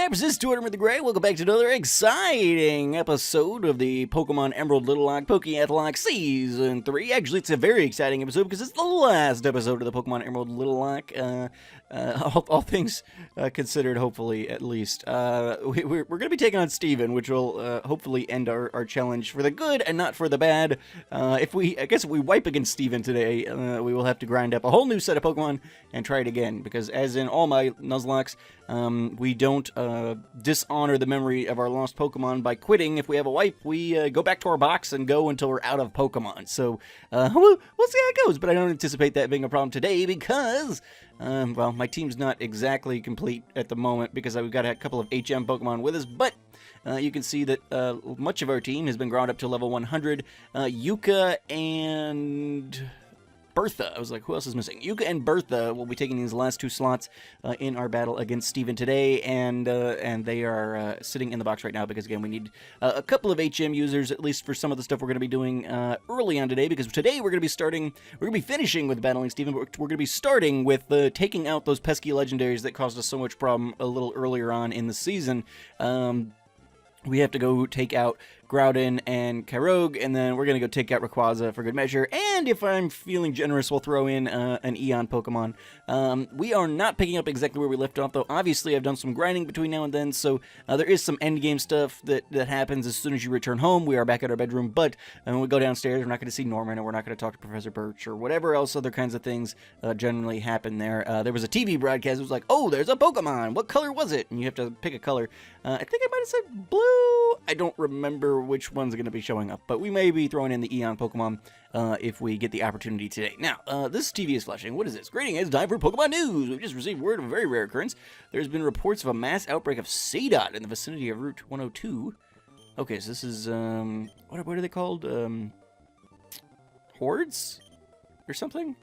Peps, this is Tortimer the Gray. Welcome back to another exciting episode of the Pokemon Emerald Little-Locke Pokeath'locke Season 3. Actually, it's a very exciting episode because it's the last episode of the Pokemon Emerald Little-Locke. All things considered, hopefully, at least. We're going to be taking on Steven, which will hopefully end our challenge for the good and not for the bad. I guess if we wipe against Steven today, we will have to grind up a whole new set of Pokemon and try it again. Because as in all my Nuzlocks, we don't dishonor the memory of our lost Pokemon by quitting. If we have a wipe, we go back to our box and go until we're out of Pokemon. So, we'll see how it goes, but I don't anticipate that being a problem today because, well, my team's not exactly complete at the moment because we've got a couple of HM Pokemon with us, but you can see that much of our team has been ground up to level 100. Yuka and Bertha. I was like, who else is missing? Yuka and Bertha will be taking these last two slots in our battle against Steven today, and they are sitting in the box right now because, again, we need a couple of HM users, at least for some of the stuff we're going to be doing early on today, because today we're going to be finishing with battling Steven, but we're going to be starting with taking out those pesky legendaries that caused us so much problem a little earlier on in the season. We have to go take out Groudon and Kyogre, and then we're going to go take out Rayquaza for good measure, and if I'm feeling generous, we'll throw in an Eon Pokemon. We are not picking up exactly where we left off, though. Obviously, I've done some grinding between now and then, so there is some endgame stuff that happens as soon as you return home. We are back at our bedroom, but when we go downstairs, we're not going to see Norman, and we're not going to talk to Professor Birch, or whatever else other kinds of things generally happen there. There was a TV broadcast that was like, oh, there's a Pokemon! What color was it? And you have to pick a color. I think I might have said blue. I don't remember which one's going to be showing up, but we may be throwing in the Eon Pokemon if we get the opportunity today. Now, this TV is flashing. What is this? Greetings, it's time for Pokemon News. We've just received word of a very rare occurrence. There's been reports of a mass outbreak of Seedot in the vicinity of Route 102. Okay, so this is, what are they called? Hordes? Or something?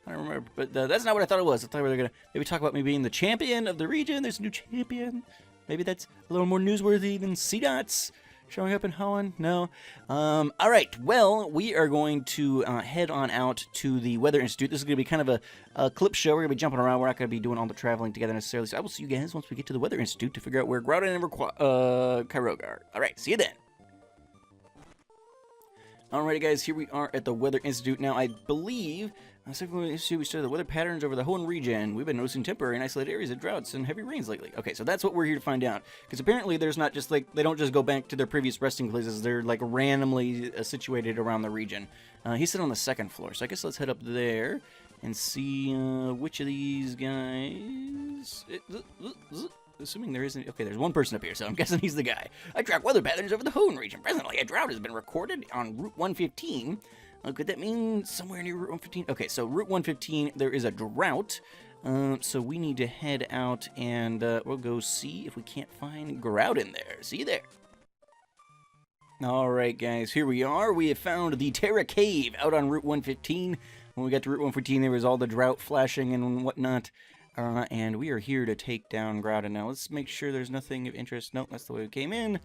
I don't remember, but that's not what I thought it was. I thought we were going to maybe talk about me being the champion of the region. There's a new champion. Maybe that's a little more newsworthy than Seedots showing up in Holland? No. All right. Well, we are going to head on out to the Weather Institute. This is going to be kind of a clip show. We're going to be jumping around. We're not going to be doing all the traveling together necessarily. So I will see you guys once we get to the Weather Institute to figure out where Groudon and Kyogre are. All right. See you then. Alrighty, guys. Here we are at the Weather Institute. Now, I believe we studied the weather patterns over the Hoenn region. We've been noticing temporary and isolated areas of droughts and heavy rains lately. Okay, so that's what we're here to find out. Because apparently there's not just, like, they don't just go back to their previous resting places. They're, like, randomly situated around the region. He's sitting on the second floor, so I guess let's head up there and see which of these guys... Assuming there isn't... Okay, there's one person up here, so I'm guessing he's the guy. I track weather patterns over the Hoenn region. Presently, a drought has been recorded on Route 115. Could that mean somewhere near Route 115? Okay, so Route 115, there is a drought. So we need to head out and we'll go see if we can't find Groudon there. See you there. Alright, guys, here we are. We have found the Terra Cave out on Route 115. When we got to Route 115, there was all the drought flashing and whatnot. And we are here to take down Groudon. Now, let's make sure there's nothing of interest. Nope, that's the way we came in.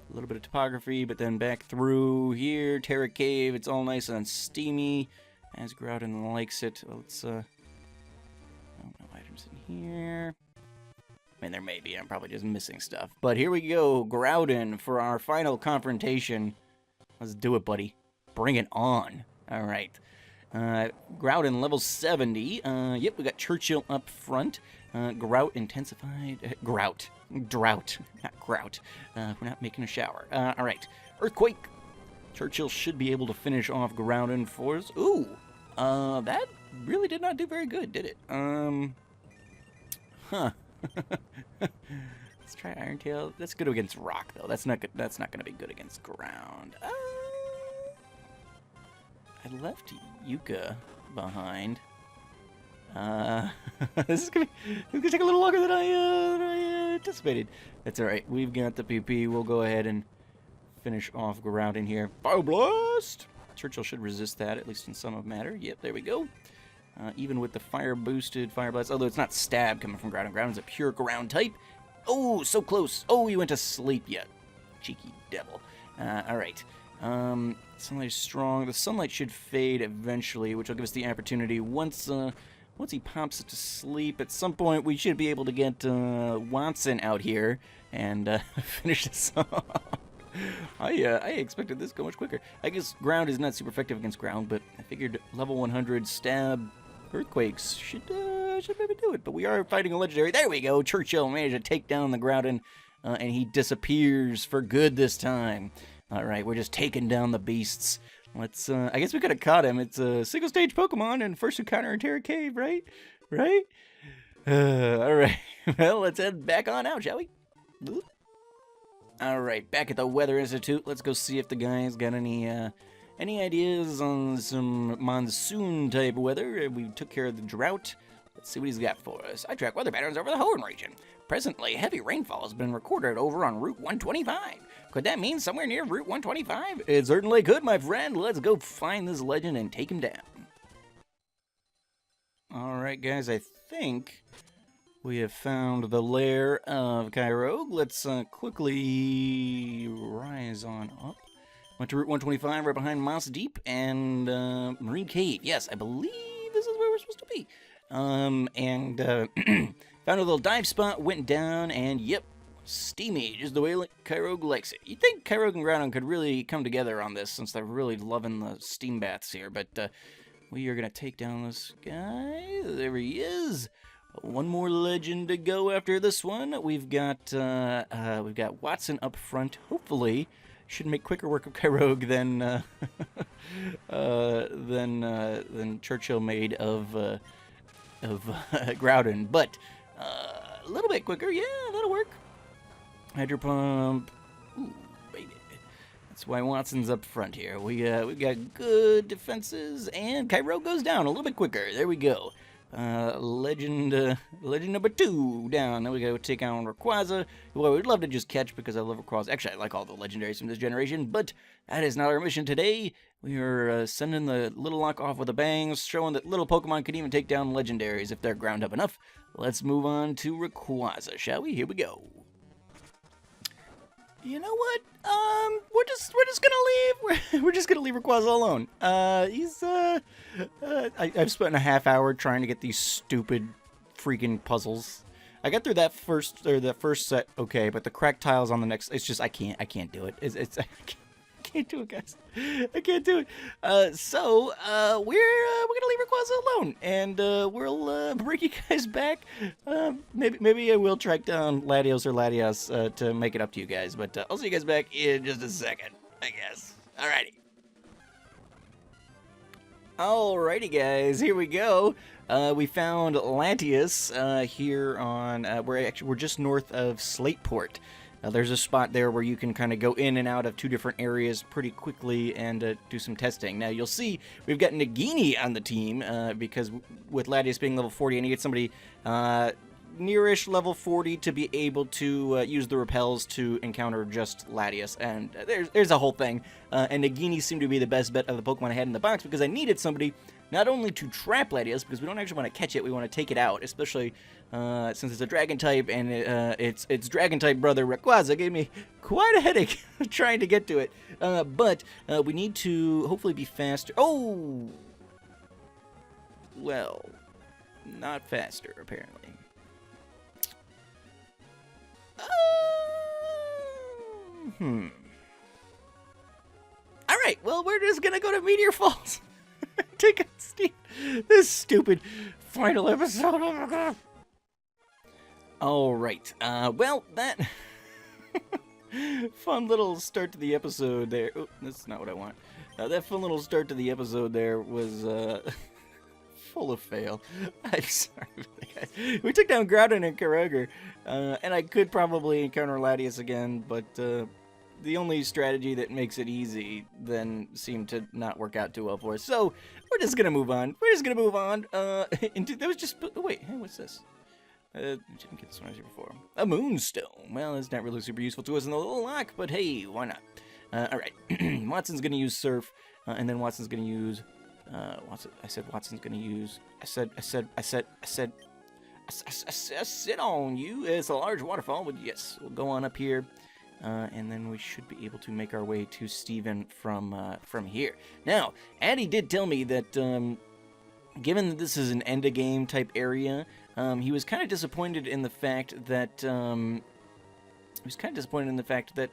A little bit of topography, but then back through here, Terra Cave. It's all nice and steamy, as Groudon likes it. Let's, oh, no items in here. I mean, there may be. I'm probably just missing stuff. But here we go, Groudon, for our final confrontation. Let's do it, buddy. Bring it on. All right. Groudon level 70. Yep, we got Churchill up front. Grout intensified. Drought, not grout. We're not making a shower. All right. Earthquake. Churchill should be able to finish off Groudon for us. Ooh, that really did not do very good, did it? Huh. Let's try Iron Tail. That's good against rock, though. That's not good. That's not going to be good against ground. I left Yuka behind. This is gonna take a little longer than I anticipated. That's all right. We've got the PP. We'll go ahead and finish off Groudon here. Fire Blast! Churchill should resist that, at least in some of matter. Yep, there we go. Even with the fire-boosted Fire Blast, although it's not stab coming from Groudon. Groudon's a pure ground type. Oh, so close. Oh, you went to sleep yet. Cheeky devil. All right. Sunlight is strong. The sunlight should fade eventually, which will give us the opportunity once once he pops to sleep, at some point we should be able to get Watson out here and finish this off. I expected this to go much quicker. I guess ground is not super effective against ground, but I figured level 100 stab earthquakes should maybe do it. But we are fighting a legendary. There we go. Churchill managed to take down the Groudon, and he disappears for good this time. All right, we're just taking down the beasts. Let's. I guess we could have caught him. It's a single stage Pokemon and first encounter in Terra Cave, right? Right? All right. Well, let's head back on out, shall we? All right, back at the Weather Institute. Let's go see if the guy's got any ideas on some monsoon-type weather. We took care of the drought. Let's see what he's got for us. I track weather patterns over the Hoenn region. Presently, heavy rainfall has been recorded over on Route 125. Could that mean somewhere near Route 125? It certainly could, my friend. Let's go find this legend and take him down. All right, guys, I think we have found the lair of Kyogre. Let's quickly rise on up. Went to Route 125 right behind Moss Deep and Marine Cave. Yes, I believe this is where we're supposed to be. Found a little dive spot, went down, and yep, steamy, just the way Kyogre likes it. You'd think Kyogre and Groudon could really come together on this since they're really loving the steam baths here, but we are going to take down this guy. There he is. One more legend to go after this one. We've got Watson up front. Hopefully, should make quicker work of Kyogre than Churchill made of Groudon, but a little bit quicker. Yeah, that'll work. Hydro Pump. Ooh, baby. That's why Watson's up front here. We got good defenses, and Kyogre goes down a little bit quicker. There we go. Legend number 2 down. Then we go take on Rayquaza, who I would love to just catch because I love Rayquaza. Actually, I like all the legendaries from this generation, but that is not our mission today. We are sending the Little-Lock off with a bang, showing that little Pokemon can even take down legendaries if they're ground up enough. Let's move on to Rayquaza, shall we? Here we go. You know what? We're just gonna leave. We're just gonna leave Rayquaza alone. I've spent a half hour trying to get these stupid freaking puzzles. I got through that first set okay, but the cracked tiles on the next, it's just I can't do it. I can't do it, guys. I can't do it. So we're gonna leave Rayquaza alone, and we'll bring you guys back. Maybe I will track down Latios or Latias to make it up to you guys, but I'll see you guys back in just a second, I guess. Alrighty, guys, here we go. We found Latias here on we're just north of Slateport. There's a spot there where you can kind of go in and out of 2 different areas pretty quickly and do some testing. Now, you'll see we've got Nagini on the team because with Latias being level 40, I need somebody nearish level 40 to be able to use the repels to encounter just Latias. And there's a whole thing. And Nagini seemed to be the best bet of the Pokemon I had in the box because I needed somebody not only to trap Latias, because we don't actually want to catch it, we want to take it out, especially since it's a dragon type, and its dragon type brother Rayquaza gave me quite a headache trying to get to it. But we need to hopefully be faster. Oh, well, not faster apparently. All right, well, we're just gonna go to Meteor Falls. Take out Steve. This stupid final episode. Oh my god. All right. Well, that fun little start to the episode there. Oh, that's not what I want. That fun little start to the episode there was full of fail. I'm sorry, guys. We took down Groudon and Kyogre, and I could probably encounter Latias again, but the only strategy that makes it easy then seemed to not work out too well for us. So we're just gonna move on. That was just. Oh, wait, hey, what's this? Didn't get this one here before. A Moonstone. Well, it's not really super useful to us in the Little-Lock, but hey, why not? All right, Watson's gonna use Surf, and then Watson's gonna use. Watson's gonna use. I said. Sit on you. It's a large waterfall, but yes, we'll go on up here. And then we should be able to make our way to Steven from here. Now, Addie did tell me that given that this is an end-of-game type area, he was kind of disappointed in the fact that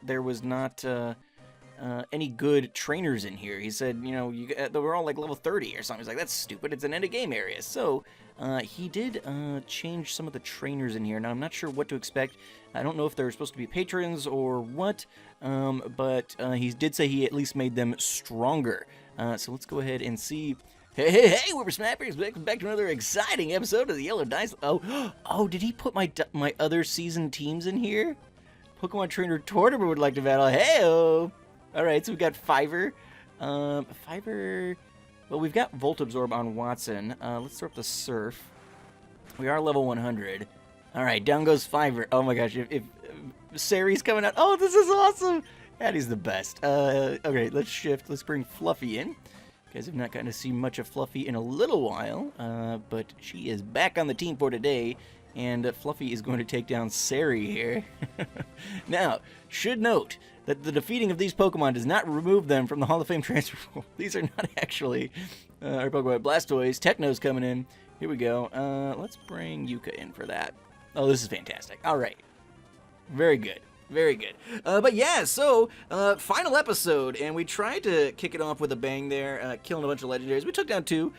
there was not any good trainers in here. He said, you know, they were all like level 30 or something. He's like, that's stupid. It's an end-of-game area. So he did change some of the trainers in here. Now, I'm not sure what to expect. I don't know if they're supposed to be patrons or what, but he did say he at least made them stronger. So let's go ahead and see. Hey, Whippersnappers! Back to another exciting episode of the Yellow Dice. Oh, did he put my other season teams in here? Pokemon Trainer Tortimer would like to battle. Hey-o! Alright, so we've got Fiverr. Fiverr... Well, we've got Volt Absorb on Watson. Let's throw up the Surf. We are level 100. Alright, down goes Fiverr. Oh my gosh, if Sari's coming out... Oh, this is awesome! Addie's the best. Okay, let's shift. Let's bring Fluffy in. You guys have not gotten to see much of Fluffy in a little while, but she is back on the team for today. And Fluffy is going to take down Sari here. Now, should note that the defeating of these Pokemon does not remove them from the Hall of Fame transfer pool. These are not actually our Pokemon. Blastoise, Techno's coming in. Here we go. Let's bring Yuka in for that. Oh, this is fantastic. All right. Very good. Very good. But yeah, so final episode, and we tried to kick it off with a bang there, killing a bunch of legendaries. We took down 2.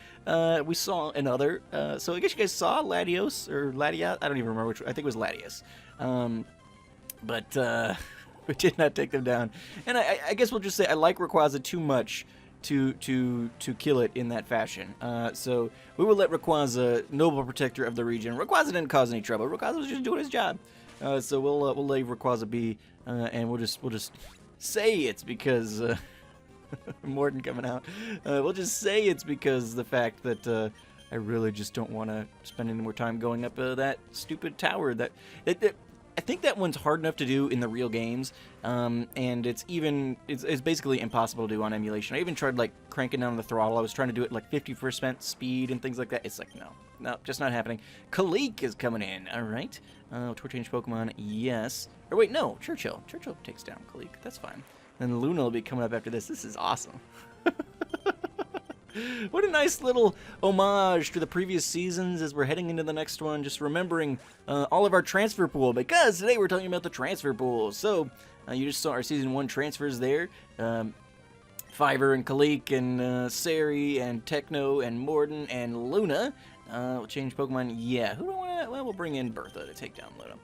We saw another. So I guess you guys saw Latios or Latias. I don't even remember which. I think it was Latias. But we did not take them down. And I guess we'll just say I like Rayquaza too much to kill it in that fashion. So we will let Rayquaza, noble protector of the region. Rayquaza didn't cause any trouble. Rayquaza was just doing his job. So we'll leave Rayquaza be, and we'll just say it's because Morden coming out. We'll just say it's because the fact that I really just don't want to spend any more time going up that stupid tower. That I think that one's hard enough to do in the real games, and it's basically impossible to do on emulation. I even tried like cranking down the throttle. I was trying to do it like 50% speed and things like that. It's like no, just not happening. Kalik is coming in. All right. Tour change Pokemon, yes. Or wait, no, Churchill. Churchill takes down Kalik. That's fine. Then Luna will be coming up after this. This is awesome. What a nice little homage to the previous seasons as we're heading into the next one. Just remembering all of our transfer pool, because today we're talking about the transfer pool. So you just saw our season 1 transfers there. Fiverr and Kalik and Sari and Techno and Morden and Luna. We'll change Pokemon. Yeah, who do I want to... Well, we'll bring in Bertha to take down Luna.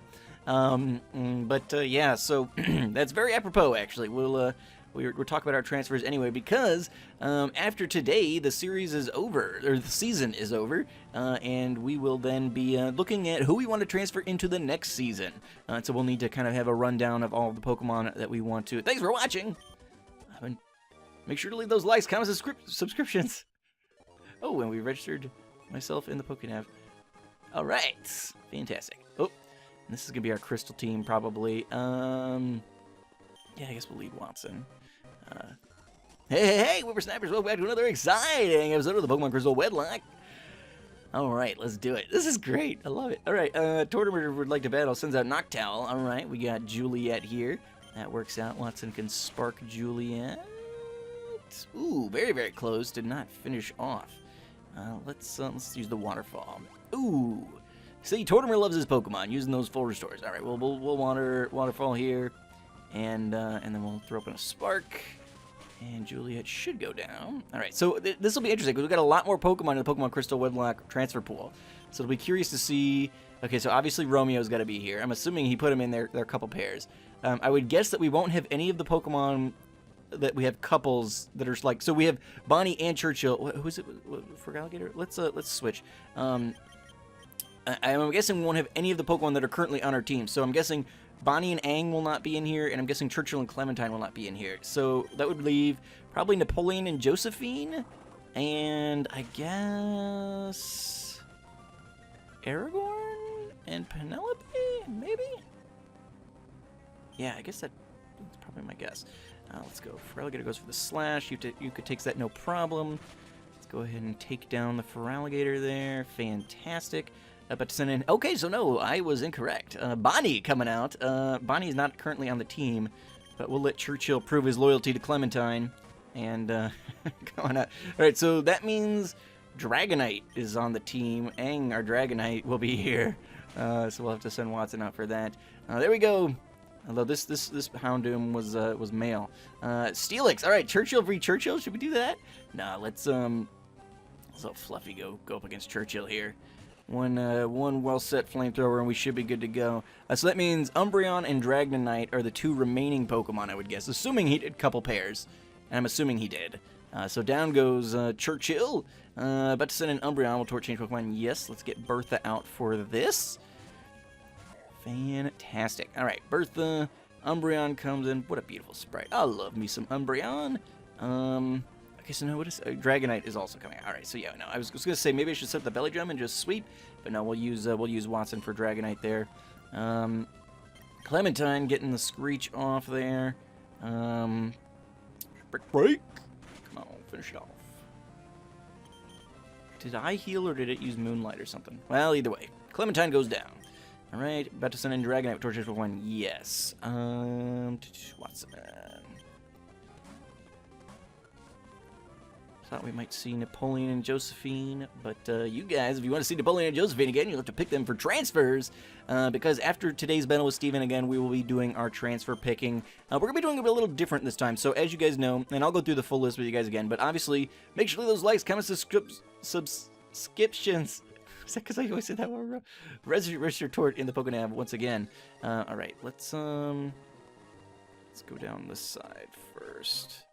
Yeah, so that's very apropos, actually. We'll talk about our transfers anyway, because after today, the series is over, or the season is over, and we will then be looking at who we want to transfer into the next season. So we'll need to kind of have a rundown of all of the Pokemon that we want to... Thanks for watching! Make sure to leave those likes, comments, and subscriptions. Oh, and we registered myself in the Pokeav. All right, fantastic. Oh, this is gonna be our Crystal team probably. Yeah, I guess we'll lead Watson. Hey, Whippersnappers! Welcome back to another exciting episode of the Pokemon Crystal Wed'locke. All right, let's do it. This is great. I love it. All right, Tortimer would like to battle. Sends out Noctowl. All right, we got Juliet here. That works out. Watson can spark Juliet. Ooh, very, very close. Did not finish off. Let's use the Waterfall. Ooh. See, Tortimer loves his Pokemon, using those full restores. All right, we'll Waterfall here, and then we'll throw open a Spark, and Juliet should go down. All right, so this will be interesting, because we've got a lot more Pokemon in the Pokemon Crystal Wed'locke transfer pool. So it'll be curious to see... Okay, so obviously Romeo's got to be here. I'm assuming he put him in there a couple pairs. I would guess that we won't have any of the Pokemon... that we have couples that are like, so we have Bonnie and Churchill. Who is it for Alligator? Let's switch. I'm guessing we won't have any of the Pokemon that are currently on our team. So I'm guessing Bonnie and Aang will not be in here, and I'm guessing Churchill and Clementine will not be in here. So that would leave probably Napoleon and Josephine, and I guess Aragorn and Penelope, maybe? Yeah, I guess that's probably my guess. Let's go. Feraligatr goes for the slash. Yuka takes that no problem. Let's go ahead and take down the Feraligatr there. Fantastic. But to send in... Okay, so no, I was incorrect. Bonnie coming out. Bonnie is not currently on the team, but we'll let Churchill prove his loyalty to Clementine. And go on out. All right, so that means Dragonite is on the team. Aang, our Dragonite, will be here. So we'll have to send Watson out for that. There we go. Although this Houndoom was male. Steelix. All right, Churchill v Churchill. Should we do that? Nah, let's let Fluffy go up against Churchill here. One well-set flamethrower, and we should be good to go. So that means Umbreon and Dragonite are the two remaining Pokemon, I would guess, assuming he did a couple pairs. And I'm assuming he did. So down goes Churchill. About to send an Umbreon. Will Torch change Pokemon? Yes. Let's get Bertha out for this. Fantastic. All right, Bertha. Umbreon comes in. What a beautiful sprite. I love me some Umbreon. Okay, so no, what is Dragonite is also coming out. All right, so yeah, no, I was gonna say maybe I should set the belly drum and just sweep, but no, we'll use Watson for Dragonite there. Clementine getting the Screech off there. Break. Come on, finish it off. Did I heal or did it use Moonlight or something? Well, either way, Clementine goes down. All right, about to send in Dragonite with Tortoise for one. Yes. Watson. Thought we might see Napoleon and Josephine, but you guys, if you want to see Napoleon and Josephine again, you'll have to pick them for transfers, because after today's battle with Steven again, we will be doing our transfer picking. We're going to be doing it a little different this time, so as you guys know, and I'll go through the full list with you guys again, but obviously, make sure to leave those likes, comments, subscriptions. Is that because I always say that one? Register Tort in the Pokenav once again. Alright, let's go down this side first.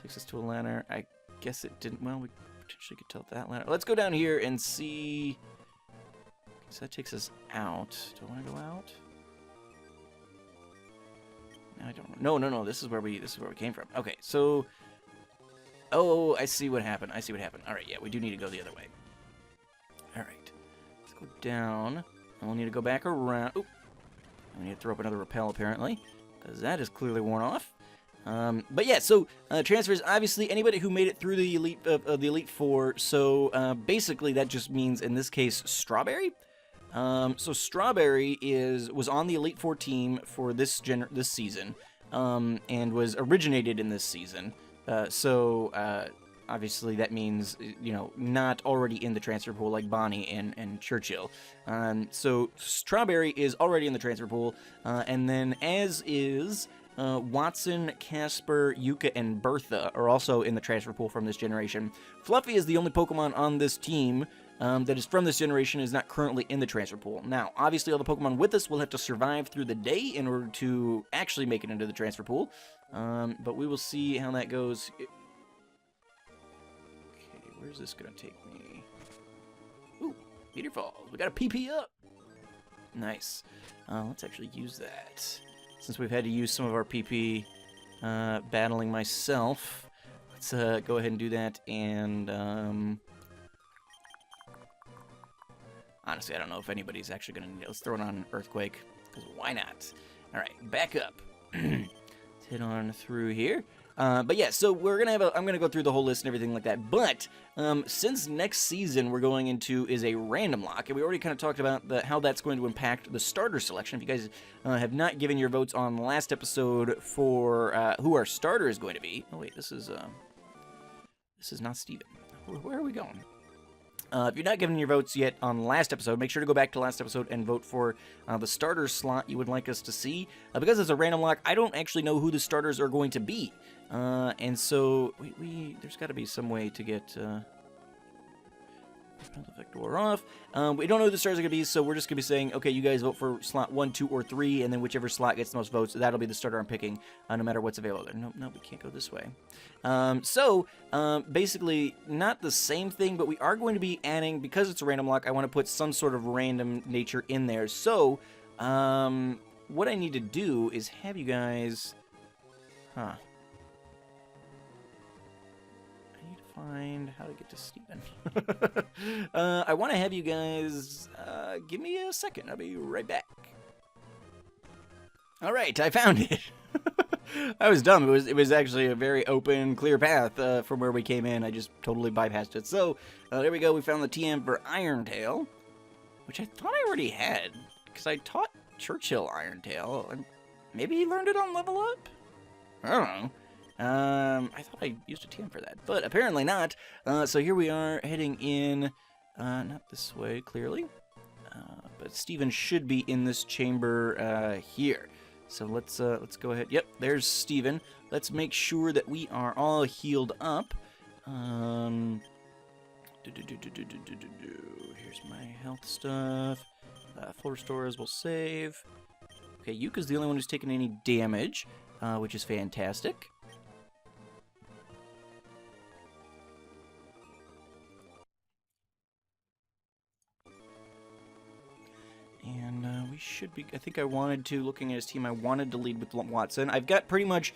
Takes us to a ladder. I guess it didn't. Well, we potentially could tilt that ladder. Let's go down here and see. So that takes us out. Do I want to go out? No, I don't. No. This is where we came from. Okay, so. Oh, I see what happened. All right, yeah, we do need to go the other way. All right, let's go down. And we'll need to go back around. Oop. We need to throw up another repel apparently, because that is clearly worn off. But yeah, so transfers, obviously anybody who made it through the Elite Four, so basically that just means in this case Strawberry. So Strawberry was on the Elite Four team for this season, and was originated in this season. Obviously that means, you know, not already in the transfer pool like Bonnie and Churchill. So Strawberry is already in the transfer pool, and then as is Watson, Casper, Yuka, and Bertha are also in the transfer pool from this generation. Fluffy is the only Pokemon on this team that is from this generation, is not currently in the transfer pool. Now, obviously all the Pokemon with us will have to survive through the day in order to actually make it into the transfer pool. But we will see how that goes. Okay, where's this going to take me? Ooh, Meteor Falls. We got a PP up. Nice. Let's actually use that. Since we've had to use some of our PP battling myself, let's go ahead and do that. And honestly, I don't know if anybody's actually going to... Let's throw it on Earthquake, because why not? All right, back up. Let's head on through here. But yeah, so we're gonna have I'm gonna go through the whole list and everything like that. But since next season we're going into is a random lock, and we already kind of talked about how that's going to impact the starter selection. If you guys have not given your votes on the last episode for who our starter is going to be. Oh wait, this is not Steven. Where are we going? If you're not giving your votes yet on the last episode, make sure to go back to last episode and vote for the starter slot you would like us to see. Because it's a random lock, I don't actually know who the starters are going to be. And so, there's got to be some way to get effect door off. We don't know who the starters are going to be, so we're just going to be saying, okay, you guys vote for slot 1, 2, or 3, and then whichever slot gets the most votes, that'll be the starter I'm picking, no matter what's available. No, we can't go this way. Basically, not the same thing, but we are going to be adding, because it's a random lock, I want to put some sort of random nature in there. So, what I need to do is have you guys... Find how to get to Steven. I want to have you guys give me a second. I'll be right back. All right, I found it. I was dumb. It was actually a very open, clear path from where we came in. I just totally bypassed it. So there we go. We found the TM for Iron Tail, which I thought I already had because I taught Churchill Iron Tail, and maybe he learned it on Level Up. I don't know. I thought I used a TM for that, but apparently not. So here we are heading in, not this way, clearly. But Steven should be in this chamber here. So let's go ahead. Yep, there's Steven. Let's make sure that we are all healed up. Here's my health stuff. Full restores will save. Okay, Yuka's the only one who's taken any damage, which is fantastic. And we should be, I think I wanted to, looking at his team, I wanted to lead with Watson. I've got pretty much,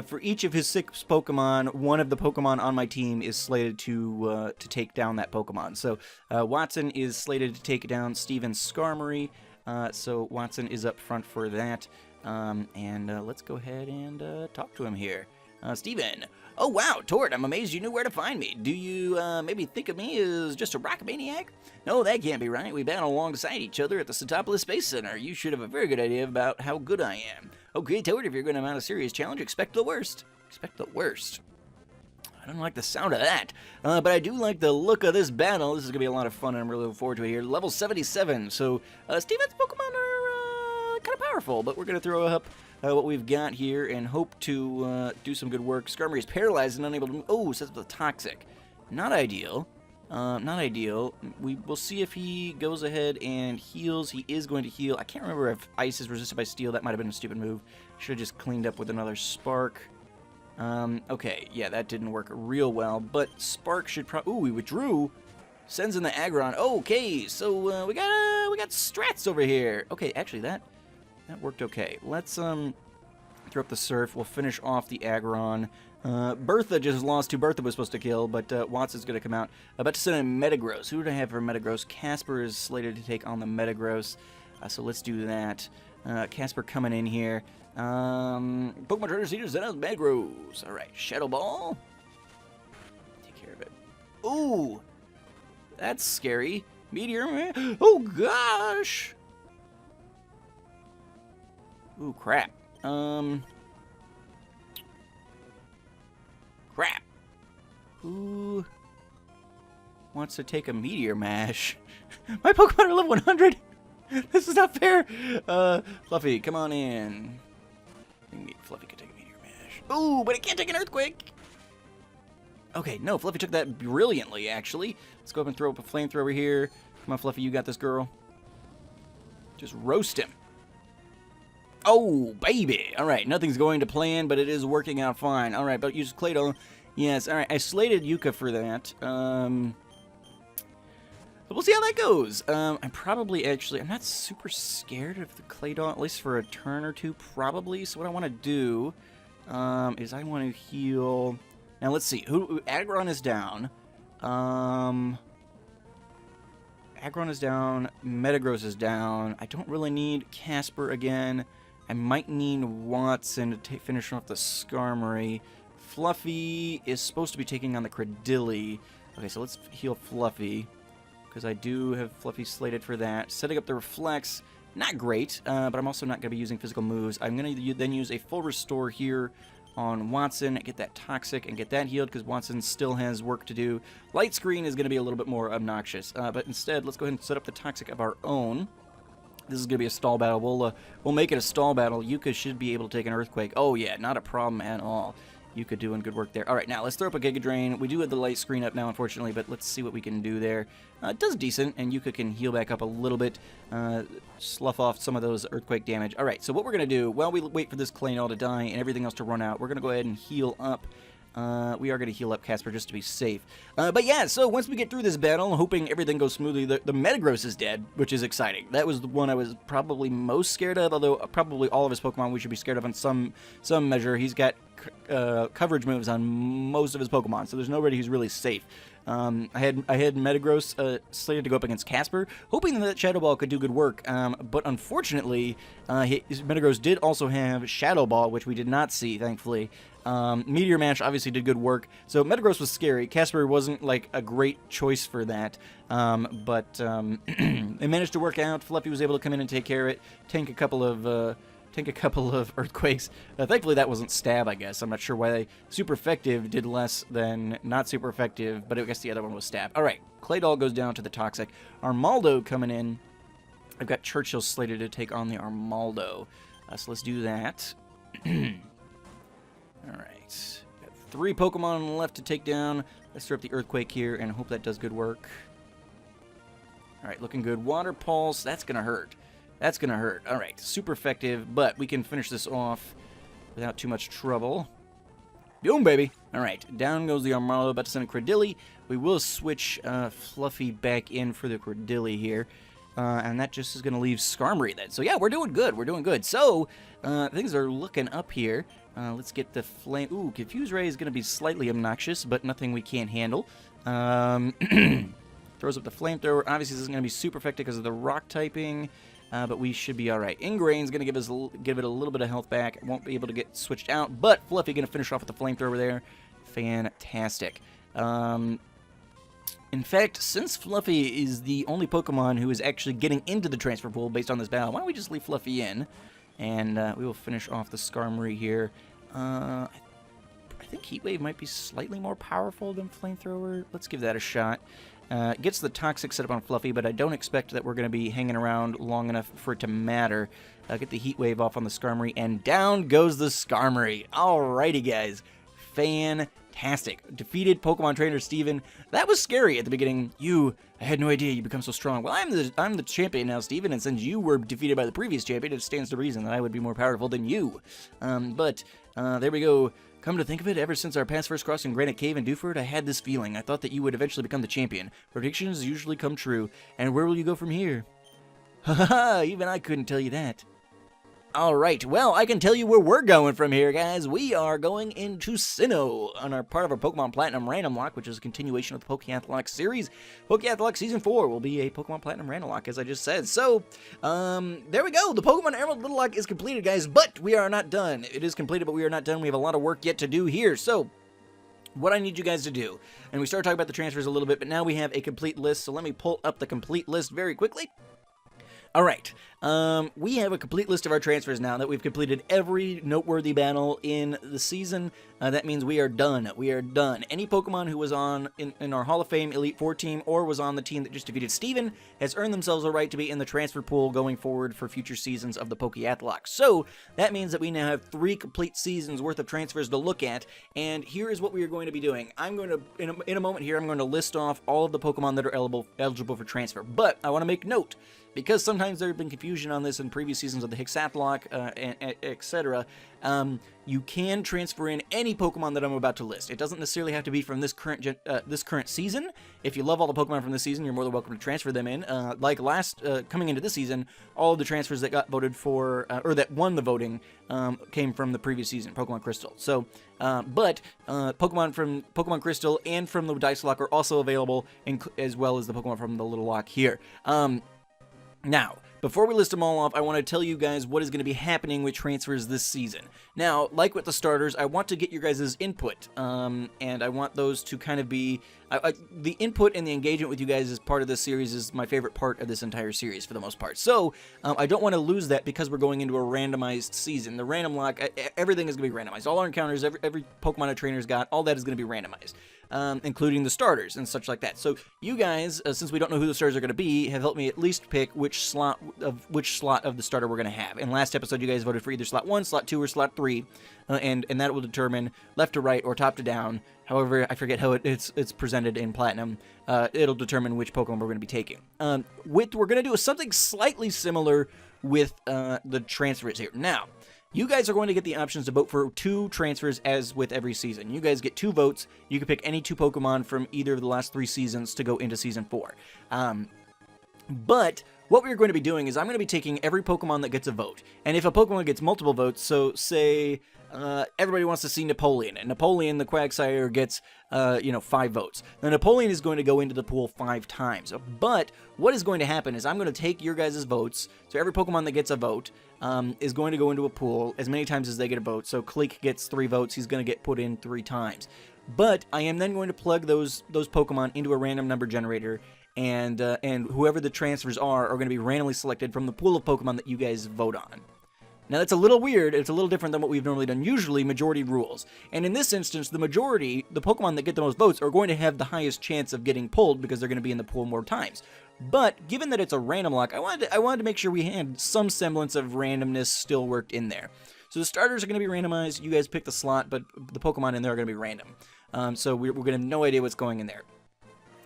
for each of his 6 Pokemon, one of the Pokemon on my team is slated to take down that Pokemon. So Watson is slated to take down Steven's Skarmory, so Watson is up front for that. And let's go ahead and talk to him here. Steven. Oh, wow, Tort, I'm amazed you knew where to find me. Do you maybe think of me as just a rock maniac? No, that can't be right. We battle alongside each other at the Satopolis Space Center. You should have a very good idea about how good I am. Okay, Tort, if you're going to mount a serious challenge, expect the worst. Expect the worst. I don't like the sound of that, but I do like the look of this battle. This is going to be a lot of fun, and I'm really looking forward to it here. Level 77, so Steven's Pokemon are kind of powerful, but we're going to throw up what we've got here and hope to do some good work. Skarmory is paralyzed and unable to move. Oh, sets up the Toxic. Not ideal. Not ideal. We'll see if he goes ahead and heals. He is going to heal. I can't remember if Ice is resisted by Steel. That might have been a stupid move. Should have just cleaned up with another Spark. Okay, yeah, that didn't work real well, but Spark should probably... Ooh, we withdrew. Sends in the Aggron. Okay, so we got strats over here. Okay, actually, that worked okay. Let's throw up the Surf. We'll finish off the Aggron. Bertha just lost to Bertha was supposed to kill, but Watson's going to come out. About to send in Metagross. Who do I have for Metagross? Casper is slated to take on the Metagross, so let's do that. Casper coming in here. Pokemon Trainer Cedars, that has Metagross. Alright, Shadow Ball. Take care of it. Ooh! That's scary. Meteor Man. Oh, gosh! Ooh, crap. Crap. Who wants to take a Meteor Mash? My Pokemon are level 100! This is not fair! Fluffy, come on in. I think Fluffy could take a Meteor Mash. Ooh, but it can't take an Earthquake! Okay, no, Fluffy took that brilliantly, actually. Let's go up and throw up a Flamethrower here. Come on, Fluffy, you got this, girl. Just roast him. Oh, baby! Alright, nothing's going to plan, but it is working out fine. Alright, but use Claydol. Yes, alright, I slated Yuka for that. But we'll see how that goes. I'm probably actually... I'm not super scared of the Claydol, at least for a turn or two, probably. So what I want to do is I want to heal... Now, let's see. Aggron is down. Aggron is down. Metagross is down. I don't really need Casper again. I might need Watson to finish off the Skarmory. Fluffy is supposed to be taking on the Credilli. Okay, so let's heal Fluffy, because I do have Fluffy slated for that. Setting up the Reflex, not great, but I'm also not going to be using physical moves. I'm going to then use a full restore here on Watson, get that Toxic, and get that healed, because Watson still has work to do. Light Screen is going to be a little bit more obnoxious, but instead, let's go ahead and set up the Toxic of our own. This is going to be a stall battle. We'll make it a stall battle. Yuka should be able to take an Earthquake. Oh, yeah, not a problem at all. Yuka doing good work there. All right, now let's throw up a Giga Drain. We do have the Light Screen up now, unfortunately, but let's see what we can do there. It does decent, and Yuka can heal back up a little bit, slough off some of those Earthquake damage. All right, so what we're going to do, while we wait for this Claydol to die and everything else to run out, we're going to go ahead and heal up. We are going to heal up Casper just to be safe. But yeah, so once we get through this battle, hoping everything goes smoothly, the Metagross is dead, which is exciting. That was the one I was probably most scared of, although probably all of his Pokemon we should be scared of on some measure. He's got coverage moves on most of his Pokemon, so there's nobody who's really safe. I had Metagross slated to go up against Casper, hoping that Shadow Ball could do good work, but unfortunately, Metagross did also have Shadow Ball, which we did not see, thankfully. Meteor Mash obviously did good work, so Metagross was scary. Casper wasn't like a great choice for that, but it managed to work out. Fluffy was able to come in and take care of it, tank a couple of take a couple of earthquakes. Thankfully, that wasn't stab, I guess. I'm not sure why super effective did less than not super effective, but I guess the other one was stab. All right, Claydol goes down to the Toxic. Armaldo coming in. I've got Churchill slated to take on the Armaldo. So let's do that. All right. Got 3 Pokemon left to take down. Let's throw up the Earthquake here and hope that does good work. All right, looking good. Water Pulse. That's going to hurt. That's going to hurt. All right, super effective, but we can finish this off without too much trouble. Boom, baby. All right, down goes the Armaldo. About to send a Cradilly. We will switch Fluffy back in for the Cradilly here. And that just is going to leave Skarmory then. So, yeah, we're doing good. We're doing good. So, things are looking up here. Let's get the Flame... Ooh, Confuse Ray is going to be slightly obnoxious, but nothing we can't handle. Throws up the Flamethrower. Obviously, this is going to be super effective because of the Rock typing, but we should be all right. Ingrain's going to give it a little bit of health back. It won't be able to get switched out, but Fluffy going to finish off with the Flamethrower there. Fantastic. In fact, since Fluffy is the only Pokemon who is actually getting into the transfer pool based on this battle, why don't we just leave Fluffy in, and we will finish off the Skarmory here. I think Heat Wave might be slightly more powerful than Flamethrower. Let's give that a shot. Gets the Toxic set up on Fluffy, but I don't expect that we're going to be hanging around long enough for it to matter. Get the Heat Wave off on the Skarmory, and down goes the Skarmory. Alrighty, guys. Fantastic. Defeated Pokemon Trainer Steven. That was scary at the beginning. I had no idea you become so strong. Well, I'm the champion now, Steven, and since you were defeated by the previous champion, it stands to reason that I would be more powerful than you. But there we go. Come to think of it, ever since our past first cross in Granite Cave and Dewford, I had this feeling. I thought that you would eventually become the champion. Predictions usually come true. And where will you go from here? Ha ha ha, even I couldn't tell you that. Alright, well, I can tell you where we're going from here, guys. We are going into Sinnoh on our part of our Pokemon Platinum Random Lock, which is a continuation of the Pokeath'locke series. Pokeath'locke Season 4 will be a Pokemon Platinum Random Lock, as I just said. So, there we go. The Pokemon Emerald Little Lock is completed, guys, but we are not done. It is completed, but we are not done. We have a lot of work yet to do here. So, what I need you guys to do, and we started talking about the transfers a little bit, but now we have a complete list, so let me pull up the complete list very quickly. Alright, we have a complete list of our transfers now that we've completed every noteworthy battle in the season. That means we are done. We are done. Any Pokemon who was on in our Hall of Fame Elite Four team or was on the team that just defeated Steven has earned themselves a right to be in the transfer pool going forward for future seasons of the Pokeath'locke. So, that means that we now have 3 complete seasons worth of transfers to look at, and here is what we are going to be doing. I'm going to, in a moment here, I'm going to list off all of the Pokemon that are eligible for transfer, but I want to make note, because sometimes there have been confusion on this in previous seasons of the Hexath'locke, etc. You can transfer in any Pokemon that I'm about to list. It doesn't necessarily have to be from this current season. If you love all the Pokemon from this season, you're more than welcome to transfer them in. Like coming into this season, all of the transfers that got voted for, or that won the voting, came from the previous season, Pokemon Crystal. So, but Pokemon from Pokemon Crystal and from the Dice Lock are also available, as well as the Pokemon from the Little Lock here. Now, before we list them all off, I want to tell you guys what is going to be happening with transfers this season. Now, like with the starters, I want to get your guys' input, and I want those to kind of be... the input and the engagement with you guys as part of this series is my favorite part of this entire series, for the most part. So, I don't want to lose that because we're going into a randomized season. The random lock, everything is going to be randomized. All our encounters, every Pokemon a trainer's got, all that is going to be randomized. Including the starters and such like that. So you guys, since we don't know who the starters are going to be, have helped me at least pick which slot of the starter we're going to have. In last episode, you guys voted for either slot 1, slot 2, or slot 3, and that will determine left to right or top to down. However, I forget how it's presented in Platinum. It'll determine which Pokemon we're going to be taking. We're going to do something slightly similar with the transfers here. Now, you guys are going to get the options to vote for 2 transfers as with every season. You guys get 2 votes. You can pick any 2 Pokemon from either of the last 3 seasons to go into Season 4. But what we're going to be doing is I'm going to be taking every Pokemon that gets a vote. And if a Pokemon gets multiple votes, so say everybody wants to see Napoleon, and Napoleon the Quagsire gets 5 votes. Then Napoleon is going to go into the pool 5 times. But what is going to happen is I'm going to take your guys' votes, so every Pokemon that gets a vote is going to go into a pool as many times as they get a vote. So Cleek gets 3 votes, he's going to get put in 3 times. But I am then going to plug those Pokemon into a random number generator, and whoever the transfers are going to be randomly selected from the pool of Pokemon that you guys vote on. Now that's a little weird, it's a little different than what we've normally done. Usually, majority rules. And in this instance, the majority, the Pokemon that get the most votes, are going to have the highest chance of getting pulled because they're going to be in the pool more times. But given that it's a random lock, I wanted to make sure we had some semblance of randomness still worked in there. So the starters are going to be randomized, you guys pick the slot, but the Pokemon in there are going to be random. So we're going to have no idea what's going in there.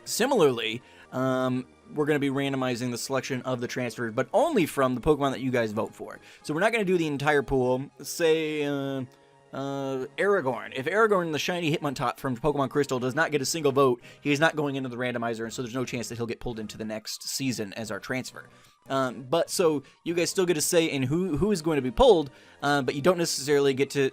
Similarly, we're going to be randomizing the selection of the transfers, but only from the Pokemon that you guys vote for. So we're not going to do the entire pool. Say, Aragorn. If Aragorn, the shiny Hitmontop from Pokemon Crystal, does not get a single vote, he's not going into the randomizer, and so there's no chance that he'll get pulled into the next season as our transfer. But so you guys still get a say in who is going to be pulled, but you don't necessarily get to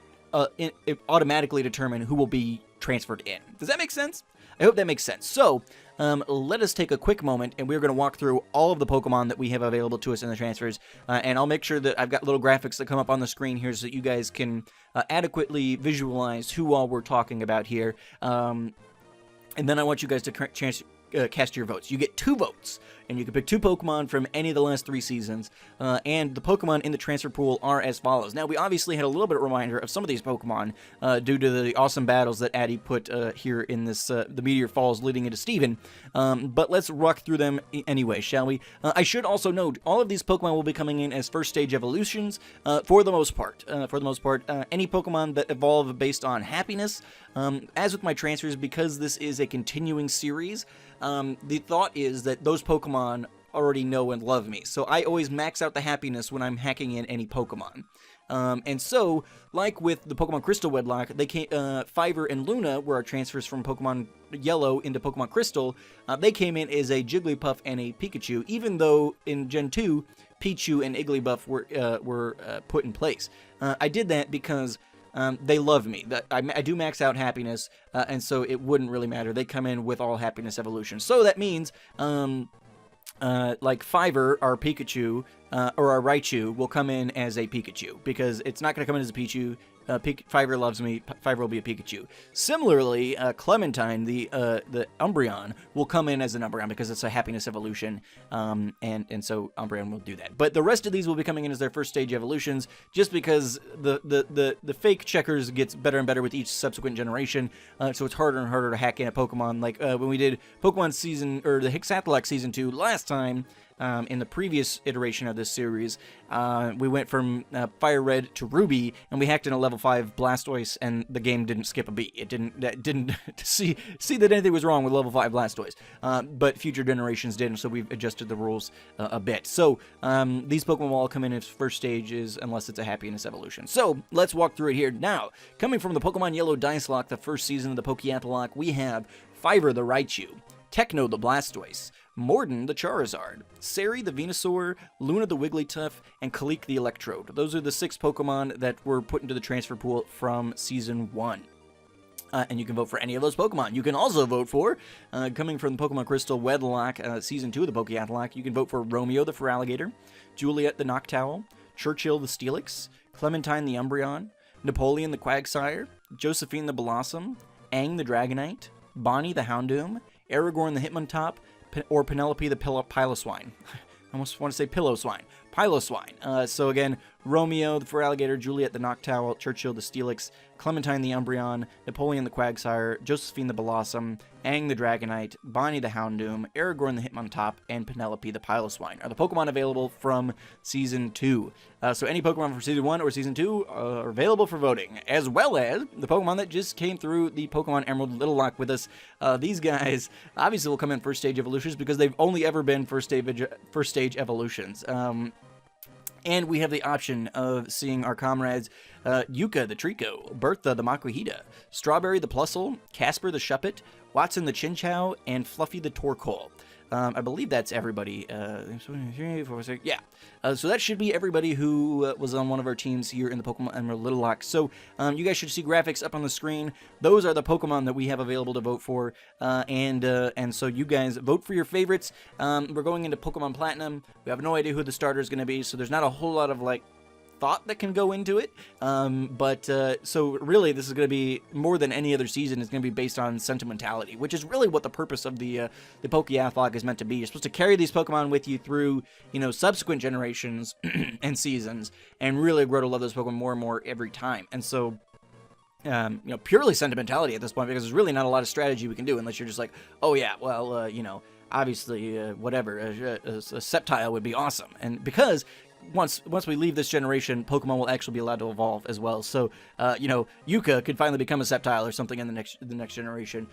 automatically determine who will be transferred in. Does that make sense? I hope that makes sense. So, let us take a quick moment, and we're going to walk through all of the Pokemon that we have available to us in the transfers, and I'll make sure that I've got little graphics that come up on the screen here so that you guys can adequately visualize who all we're talking about here, and then I want you guys to cast your votes. You get 2 votes, and you can pick 2 Pokemon from any of the last 3 seasons, and the Pokemon in the transfer pool are as follows. Now, we obviously had a little bit of reminder of some of these Pokemon due to the awesome battles that Addy put here in this, the Meteor Falls leading into Steven, but let's walk through them anyway, shall we? I should also note, all of these Pokemon will be coming in as first stage evolutions, for the most part. Any Pokemon that evolve based on happiness, as with my transfers, because this is a continuing series, the thought is that those Pokemon already know and love me. So I always max out the happiness when I'm hacking in any Pokemon. And so, like with the Pokemon Crystal Wed'locke, they came, Fiverr and Luna were our transfers from Pokemon Yellow into Pokemon Crystal. They came in as a Jigglypuff and a Pikachu, even though in Gen 2, Pichu and Igglybuff were put in place. I did that because they love me. I do max out happiness, and so it wouldn't really matter. They come in with all happiness evolution. So that means, like Fiverr, our Pikachu, or our Raichu will come in as a Pikachu, because it's not going to come in as a Pichu. Fiverr loves me, Fiverr will be a Pikachu. Similarly, Clementine, the Umbreon, will come in as an Umbreon because it's a happiness evolution, and so Umbreon will do that. But the rest of these will be coming in as their first stage evolutions, just because the fake checkers gets better and better with each subsequent generation, so it's harder and harder to hack in a Pokemon. Like when we did Pokemon Season, or the Hexath'locke Season 2 last time, in the previous iteration of this series, we went from Fire Red to Ruby, and we hacked in a level 5 Blastoise, and the game didn't skip a beat. It didn't see that anything was wrong with level 5 Blastoise, but future generations did, so we've adjusted the rules a bit. So these Pokemon will all come in as first stages, unless it's a happiness evolution. So let's walk through it here. Now, coming from the Pokemon Yellow Dice Lock, the first season of the Pokeath'locke, we have Fiverr the Raichu, Techno the Blastoise, Morden the Charizard, Sari the Venusaur, Luna the Wigglytuff, and Kalik the Electrode. Those are the 6 Pokemon that were put into the transfer pool from Season 1. And you can vote for any of those Pokemon. You can also vote for, coming from the Pokemon Crystal Wed'locke, Season 2 of the Pokeath'locke, you can vote for Romeo the Feraligatr, Juliet the Noctowl, Churchill the Steelix, Clementine the Umbreon, Napoleon the Quagsire, Josephine the Blossom, Aang the Dragonite, Bonnie the Houndoom, Aragorn the Hitmontop, or Penelope the Piloswine. I almost want to say Piloswine. Piloswine. So again, Romeo the Feraligatr, Juliet the Noctowl, Churchill the Steelix, Clementine the Umbreon, Napoleon the Quagsire, Josephine the Blossom, Aang the Dragonite, Bonnie the Houndoom, Aragorn the Hitmontop, and Penelope the Piloswine are the Pokemon available from Season 2. So any Pokemon from Season 1 or Season 2 are available for voting, as well as the Pokemon that just came through the Pokemon Emerald Little Lock with us. These guys obviously will come in first stage evolutions because they've only ever been first stage evolutions. And we have the option of seeing our comrades Yuka the Trico, Bertha the Makuhita, Strawberry the Plusle, Casper the Shuppet, Watson the Chinchou, and Fluffy the Torkoal. I believe that's everybody. Yeah. So that should be everybody who was on one of our teams here in the Pokemon Emerald Little Lock. So you guys should see graphics up on the screen. Those are the Pokemon that we have available to vote for. And so you guys vote for your favorites. We're going into Pokemon Platinum. We have no idea who the starter is going to be, so there's not a whole lot of thought that can go into it. So really, this is going to be more than any other season. Is going to be based on sentimentality, which is really what the purpose of the Pokeath'locke is meant to be. You're supposed to carry these Pokemon with you through, subsequent generations and seasons, and really grow to love those Pokemon more and more every time. And so, purely sentimentality at this point, because there's really not a lot of strategy we can do unless you're just like, oh yeah, well, obviously, whatever, a Sceptile would be awesome. And because once we leave this generation, Pokemon will actually be allowed to evolve as well. So, Yuka could finally become a Sceptile or something in the next generation.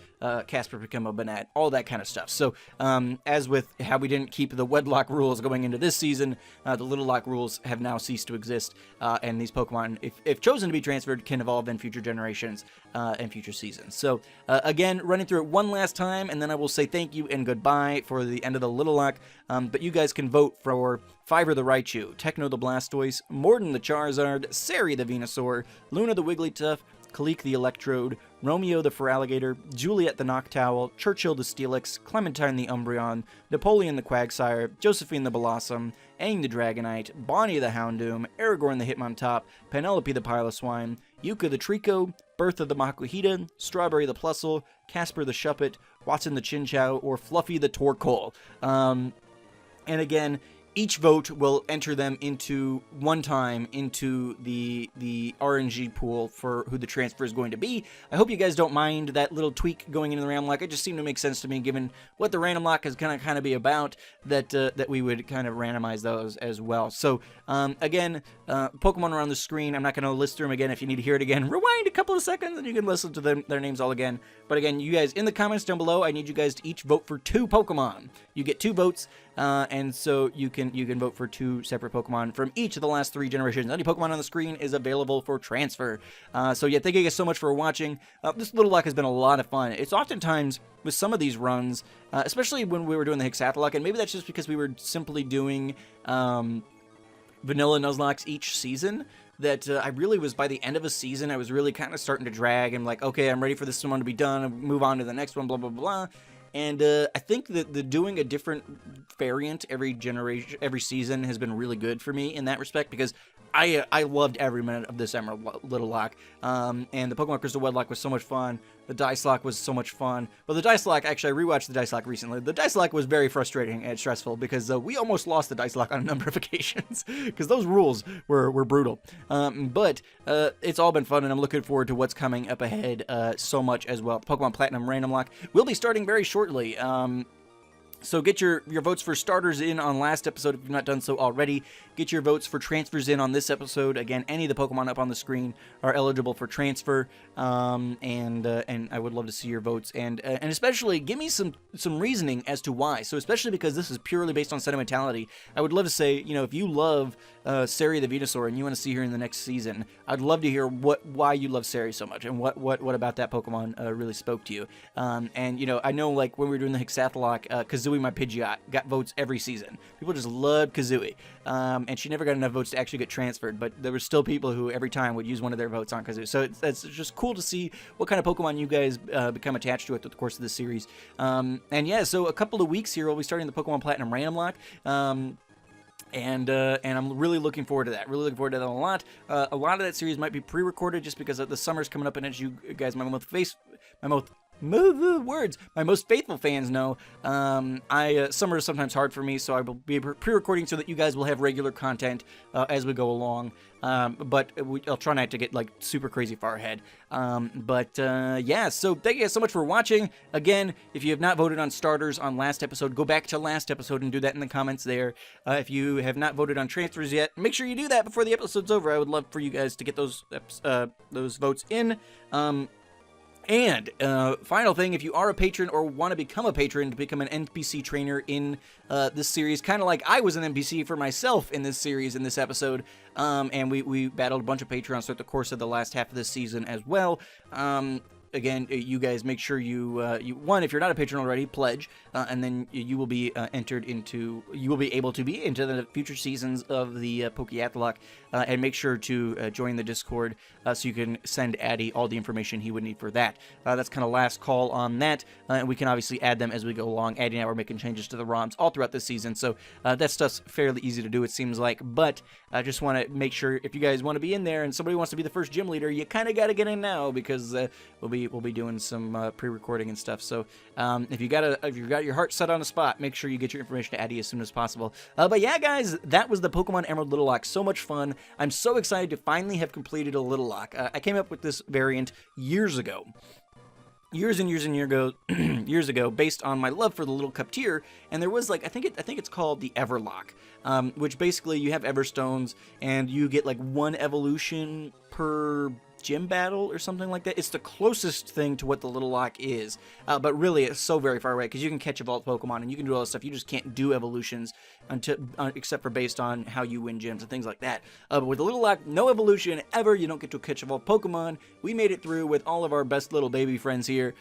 Casper become a Banat, all that kind of stuff. So, as with how we didn't keep the Wedlocke rules going into this season, the Little Lock rules have now ceased to exist, and these Pokemon, if chosen to be transferred, can evolve in future generations and future seasons. So, again, running through it one last time, and then I will say thank you and goodbye for the end of the Little Lock. But you guys can vote for Fiverr the Raichu, Techno the Blastoise, Morden the Charizard, Sari the Venusaur, Luna the Wigglytuff, Kalik the Electrode, Romeo the Feraligatr, Juliet the Noctowl, Churchill the Steelix, Clementine the Umbreon, Napoleon the Quagsire, Josephine the Blossom, Aang the Dragonite, Bonnie the Houndoom, Aragorn the Hitmontop, Penelope the Piloswine, Yuka the Trico, Bertha the Makuhita, Strawberry the Plusle, Casper the Shuppet, Watson the Chinchou, or Fluffy the Torkoal. And again, each vote will enter them into the RNG pool for who the transfer is going to be. I hope you guys don't mind that little tweak going into the random lock. It just seemed to make sense to me, given what the random lock is going to kind of be about, that we would kind of randomize those as well. So again, Pokemon are on the screen. I'm not going to list them again. If you need to hear it again, rewind a couple of seconds and you can listen to their names all again. But again, you guys in the comments down below, I need you guys to each vote for 2 Pokemon. You get 2 votes, and so you can vote for 2 separate Pokemon from each of the last 3 generations. Any Pokemon on the screen is available for transfer. So yeah, thank you guys so much for watching. This Little Lock has been a lot of fun. It's oftentimes with some of these runs, especially when we were doing the Hexath'locke, and maybe that's just because we were simply doing vanilla Nuzlocks each season, that I really was, by the end of a season, I was really kind of starting to drag and like, okay, I'm ready for this one to be done, and move on to the next one, blah, blah, blah. And I think that doing a different variant every generation, every season has been really good for me in that respect, because I loved every minute of this Emerald Little Lock. And the Pokemon Crystal Wed'locke was so much fun. The Dice Lock was so much fun. Well, the Dice Lock, actually, I rewatched the Dice Lock recently. The Dice Lock was very frustrating and stressful because we almost lost the Dice Lock on a number of occasions because those rules were brutal. But it's all been fun, and I'm looking forward to what's coming up ahead so much as well. Pokemon Platinum Random Lock will be starting very shortly. So get your votes for starters in on last episode if you've not done so already. Get your votes for transfers in on this episode. Again, any of the Pokemon up on the screen are eligible for transfer, and I would love to see your votes, and especially give me some reasoning as to why. So especially because this is purely based on sentimentality, I would love to say, if you love Sari the Venusaur and you want to see her in the next season, I'd love to hear why you love Sari so much and what about that Pokemon really spoke to you. And I know, like, when we were doing the Hexath'locke, Kazooie, my Pidgeot, got votes every season. People just loved Kazooie, and she never got enough votes to actually get transferred, but there were still people who every time would use one of their votes on Kazooie. So it's just cool to see what kind of Pokemon you guys become attached to through the course of the series. And yeah, so a couple of weeks here we'll be starting the Pokemon Platinum Random Lock. And I'm really looking forward to that. Really looking forward to that a lot. A lot of that series might be pre-recorded just because the summer's coming up, and as you guys, my most faithful fans know, summer is sometimes hard for me, so I will be pre-recording so that you guys will have regular content as we go along. But I'll try not to get like super crazy far ahead. Yeah, so thank you guys so much for watching. Again, if you have not voted on starters on last episode, go back to last episode and do that in the comments there. If you have not voted on transfers yet, make sure you do that before the episode's over. I would love for you guys to get those votes in. And final thing, if you are a patron or want to become a patron to become an NPC trainer in this series, kind of like I was an NPC for myself in this series, in this episode, and we battled a bunch of patrons throughout the course of the last half of this season as well. again, you guys make sure you one, if you're not a patron already, pledge, and then you will be you will be able to be into the future seasons of the Pokeath'locke, and make sure to join the Discord so you can send Addy all the information he would need for that. That's kind of last call on that, and we can obviously add them as we go along. Addy and I are making changes to the ROMs all throughout this season, so that stuff's fairly easy to do, it seems like, but I just want to make sure if you guys want to be in there and somebody wants to be the first gym leader, you kind of got to get in now, because we'll be doing some pre-recording and stuff. So if you got your heart set on a spot, make sure you get your information to Addy as soon as possible. But yeah, guys, that was the Pokemon Emerald Little Lock. So much fun. I'm so excited to finally have completed a Little Lock. I came up with this variant years ago. Years ago, based on my love for the Little Cup tier, and there was, like, I think it's called the Everlock, which basically you have Everstones and you get like one evolution per gym battle or something like that. It's the closest thing to what the Little Lock is, but really it's so very far away, because you can catch evolved Pokemon and you can do all this stuff. You just can't do evolutions until except for based on how you win gyms and things like that. But with the Little Lock, no evolution ever. You don't get to catch evolved Pokemon. We made it through with all of our best little baby friends here,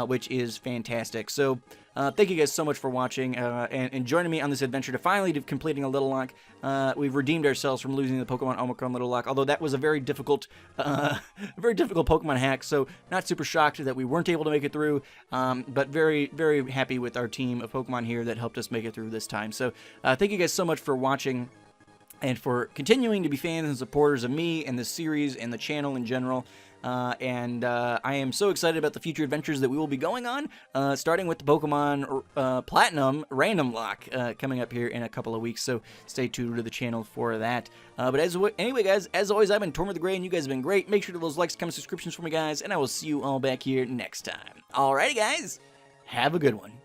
which is fantastic. So thank you guys so much for watching and joining me on this adventure to finally completing a Little Lock. We've redeemed ourselves from losing the Pokemon Omicron Little Lock, although that was a very difficult Pokemon hack, so not super shocked that we weren't able to make it through, but very, very happy with our team of Pokemon here that helped us make it through this time. So thank you guys so much for watching and for continuing to be fans and supporters of me and this series and the channel in general. I am so excited about the future adventures that we will be going on, starting with the Pokemon Platinum Random Lock coming up here in a couple of weeks, so stay tuned to the channel for that. But anyway, guys, as always, I've been Tortimer the Gray, and you guys have been great. Make sure to those likes, comments, subscriptions for me, guys, and I will see you all back here next time. Alrighty, guys, have a good one.